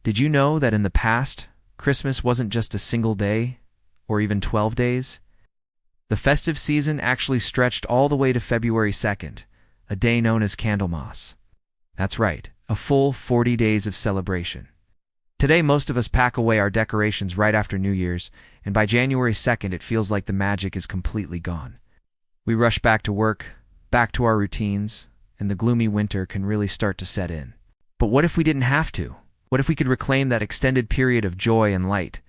Did you know that in the past, Christmas wasn't just a single day, or even 12 days? The festive season actually stretched all the way to February 2nd, a day known as Candlemas. That's right, a full 40 days of celebration. Today, most of us pack away our decorations right after New Year's, and by January 2nd, it feels like the magic is completely gone. We rush back to work, back to our routines, and the gloomy winter can really start to set in. But what if we didn't have to? What if we could reclaim that extended period of joy and light?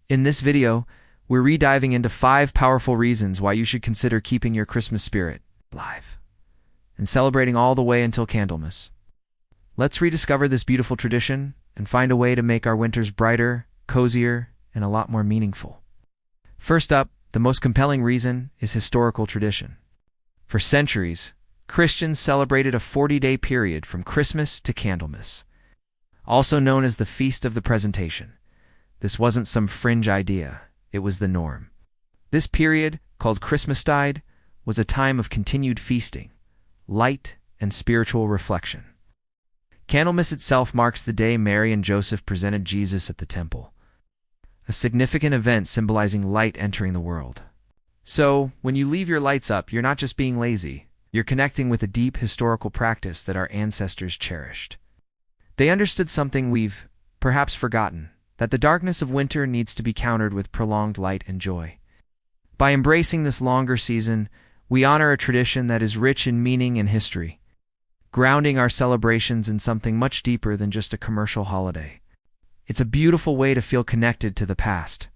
In this video, we're re-diving into 5 powerful reasons why you should consider keeping your Christmas spirit alive and celebrating all the way until Candlemas. Let's rediscover this beautiful tradition and find a way to make our winters brighter, cozier, and a lot more meaningful. First up, the most compelling reason is historical tradition. For centuries, Christians celebrated a 40-day period from Christmas to Candlemas, also known as the Feast of the Presentation. This wasn't some fringe idea, it was the norm. This period, called Christmastide, was a time of continued feasting, light, and spiritual reflection. Candlemas itself marks the day Mary and Joseph presented Jesus at the temple, a significant event symbolizing light entering the world. So, when you leave your lights up, you're not just being lazy, you're connecting with a deep historical practice that our ancestors cherished. They understood something we've perhaps forgotten, that the darkness of winter needs to be countered with prolonged light and joy. By embracing this longer season, we honor a tradition that is rich in meaning and history, grounding our celebrations in something much deeper than just a commercial holiday. It's a beautiful way to feel connected to the past.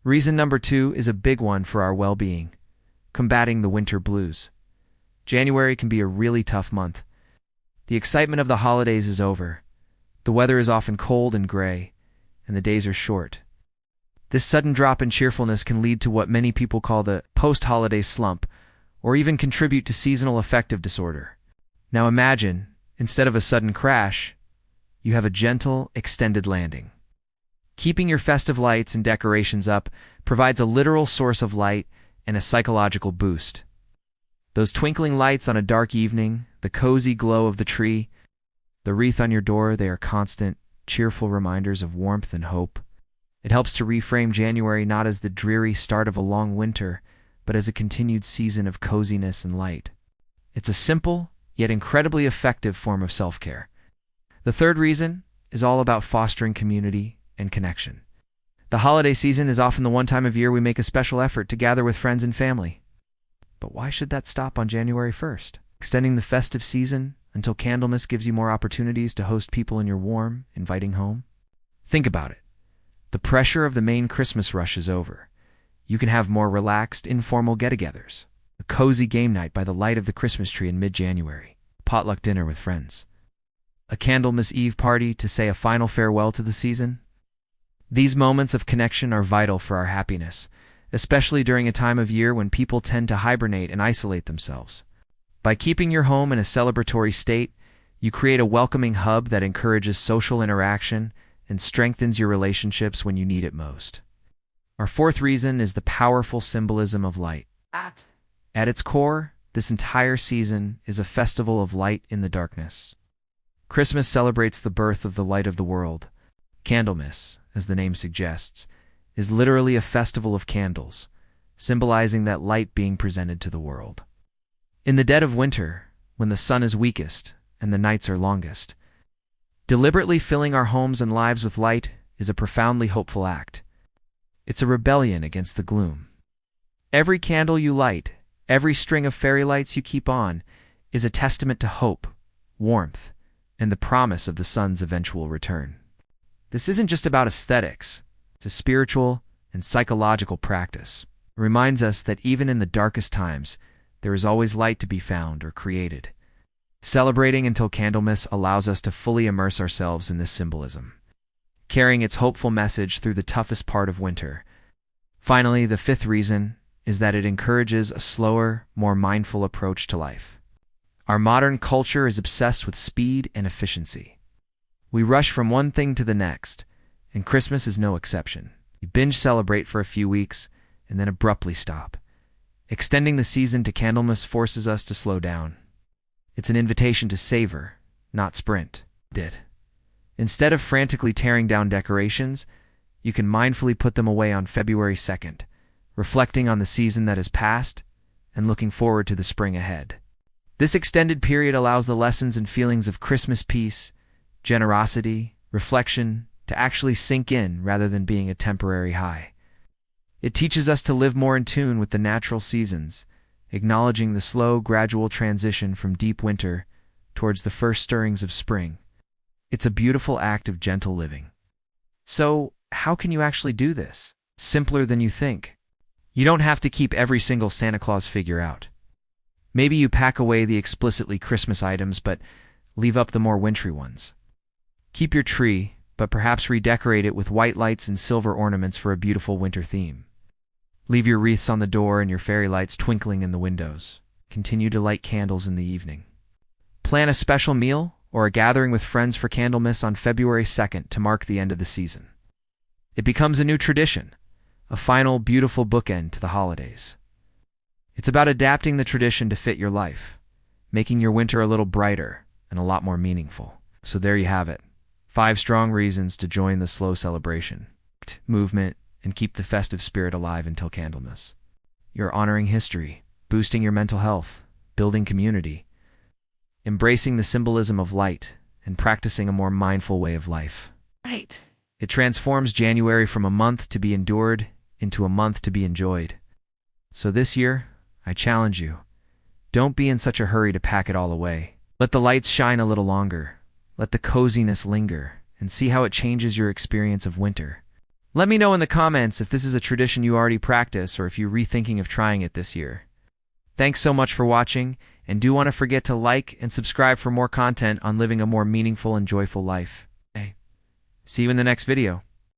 Reason number 2 is a big one for our well-being: combating the winter blues. January can be a really tough month. The excitement of the holidays is over. The weather is often cold and gray, and the days are short. This sudden drop in cheerfulness can lead to what many people call the post-holiday slump, or even contribute to seasonal affective disorder. Now imagine, instead of a sudden crash, you have a gentle, extended landing. Keeping your festive lights and decorations up provides a literal source of light and a psychological boost. Those twinkling lights on a dark evening, the cozy glow of the tree, the wreath on your door, they are constant, cheerful reminders of warmth and hope. It helps to reframe January not as the dreary start of a long winter, but as a continued season of coziness and light. It's a simple, yet incredibly effective form of self-care. The third reason is all about fostering community and connection. The holiday season is often the one time of year we make a special effort to gather with friends and family. But why should that stop on January 1st? Extending the festive season until Candlemas gives you more opportunities to host people in your warm, inviting home? Think about it. The pressure of the main Christmas rush is over. You can have more relaxed, informal get-togethers. A cozy game night by the light of the Christmas tree in mid-January. Potluck dinner with friends. A Candlemas Eve party to say a final farewell to the season. These moments of connection are vital for our happiness, especially during a time of year when people tend to hibernate and isolate themselves. By keeping your home in a celebratory state, you create a welcoming hub that encourages social interaction and strengthens your relationships when you need it most. Our fourth reason is the powerful symbolism of light. At its core, this entire season is a festival of light in the darkness. Christmas celebrates the birth of the light of the world. Candlemas, as the name suggests, is literally a festival of candles, symbolizing that light being presented to the world. In the dead of winter, when the sun is weakest and the nights are longest, deliberately filling our homes and lives with light is a profoundly hopeful act. It's a rebellion against the gloom. Every candle you light, every string of fairy lights you keep on, is a testament to hope, warmth, and the promise of the sun's eventual return. This isn't just about aesthetics. It's a spiritual and psychological practice. It reminds us that even in the darkest times, there is always light to be found or created. Celebrating until Candlemas allows us to fully immerse ourselves in this symbolism, carrying its hopeful message through the toughest part of winter. Finally, the fifth reason is that it encourages a slower, more mindful approach to life. Our modern culture is obsessed with speed and efficiency. We rush from one thing to the next, and Christmas is no exception. We binge celebrate for a few weeks and then abruptly stop. Extending the season to Candlemas forces us to slow down. It's an invitation to savor, not sprint. Instead of frantically tearing down decorations, you can mindfully put them away on February 2nd, reflecting on the season that has passed and looking forward to the spring ahead. This extended period allows the lessons and feelings of Christmas peace, generosity, reflection to actually sink in rather than being a temporary high. It teaches us to live more in tune with the natural seasons, acknowledging the slow, gradual transition from deep winter towards the first stirrings of spring. It's a beautiful act of gentle living. So, how can you actually do this? Simpler than you think. You don't have to keep every single Santa Claus figure out. Maybe you pack away the explicitly Christmas items, but leave up the more wintry ones. Keep your tree, but perhaps redecorate it with white lights and silver ornaments for a beautiful winter theme. Leave your wreaths on the door and your fairy lights twinkling in the windows. Continue to light candles in the evening. Plan a special meal or a gathering with friends for Candlemas on February 2nd to mark the end of the season. It becomes a new tradition, a final, beautiful bookend to the holidays. It's about adapting the tradition to fit your life, making your winter a little brighter and a lot more meaningful. So there you have it. 5 strong reasons to join the slow celebration, movement, and keep the festive spirit alive until Candlemas. You're honoring history, boosting your mental health, building community, embracing the symbolism of light, and practicing a more mindful way of life. Right. It transforms January from a month to be endured into a month to be enjoyed. So this year, I challenge you, don't be in such a hurry to pack it all away. Let the lights shine a little longer, let the coziness linger, and see how it changes your experience of winter. Let me know in the comments if this is a tradition you already practice or if you're rethinking of trying it this year. Thanks so much for watching, and do want to forget to like and subscribe for more content on living a more meaningful and joyful life. See you in the next video.